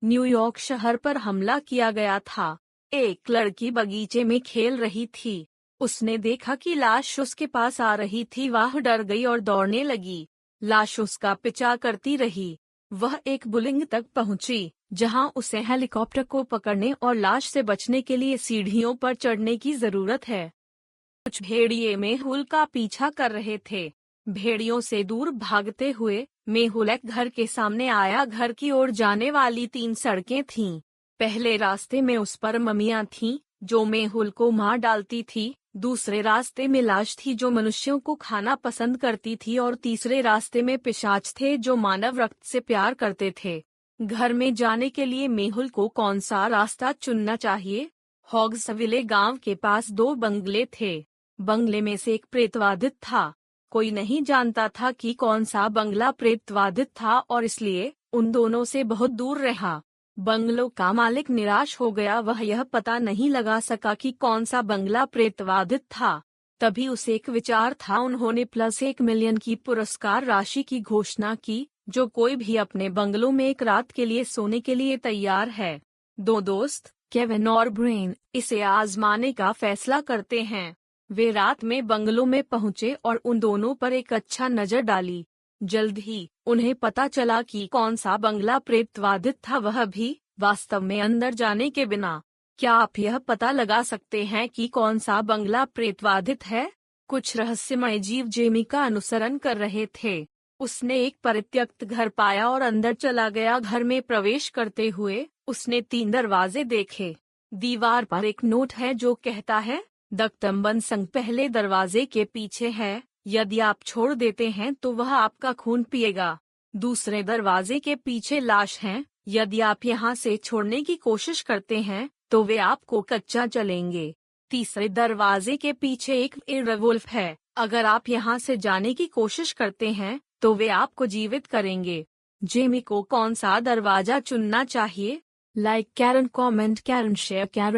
New York शहर पर हमला किया गया था। एक लड़की बगीचे में खेल रही थी। उसने देखा कि लाश उसके पास आ रही थी। वह डर गई और दौड़ने लगी। लाश उसका पीछा करती रही। वह एक बुलिंग तक पहुंची, जहां उसे हेलीकॉप्टर को पकड़ने और लाश से बचने के लिए सीढ़ियों पर चढ़ने की जरूरत है। कुछ भेड़िए मेहुल का पीछा कर रहे थे। भेड़ियों से दूर भागते हुए मेहुल एक घर के सामने आया। घर की ओर जाने वाली 3 सड़कें थीं। पहले रास्ते में उस पर ममियां थीं, जो मेहुल को मार डालती थी। दूसरे रास्ते में लाश थी, जो मनुष्यों को खाना पसंद करती थी। और तीसरे रास्ते में पिशाच थे, जो मानव रक्त से प्यार करते थे। घर में जाने के लिए मेहुल को कौन सा रास्ता चुनना चाहिए? हॉग्सविले गांव के पास 2 बंगले थे। बंगले में से एक प्रेतवादित था। कोई नहीं जानता था कि कौन सा बंगला प्रेतवादित था और इसलिए उन दोनों से बहुत दूर रहा। बंगलों का मालिक निराश हो गया। वह यह पता नहीं लगा सका कि कौन सा बंगला प्रेतवादित था। तभी उसे एक विचार था। उन्होंने +1 मिलियन की पुरस्कार राशि की घोषणा की, जो कोई भी अपने बंगलों में एक रात के लिए सोने के लिए तैयार है। 2 दोस्त, केविन और ब्रेन, इसे आजमाने का फैसला करते हैं। वे रात में बंगलों में पहुंचे और उन दोनों पर एक अच्छा नजर डाली। जल्द ही उन्हें पता चला कि कौन सा बंगला प्रेतवादित था, वह भी वास्तव में अंदर जाने के बिना। क्या आप यह पता लगा सकते हैं कि कौन सा बंगला प्रेतवादित है? कुछ रहस्यमय जीव जेमी का अनुसरण कर रहे थे। उसने एक परित्यक्त घर पाया और अंदर चला गया। घर में प्रवेश करते हुए उसने 3 दरवाजे देखे। दीवार पर एक नोट है जो कहता है, दक्तम्बन संग पहले दरवाजे के पीछे है। यदि आप छोड़ देते हैं तो वह आपका खून पिएगा। दूसरे दरवाजे के पीछे लाश है। यदि आप यहाँ से छोड़ने की कोशिश करते हैं तो वे आपको कच्चा चलेंगे। तीसरे दरवाजे के पीछे एक वेयरवुल्फ है। अगर आप यहाँ से जाने की कोशिश करते हैं तो वे आपको जीवित करेंगे। जेमी को कौन सा दरवाजा चुनना चाहिए? लाइक, कैरन, कमेंट, कैरन, शेयर, कैरन।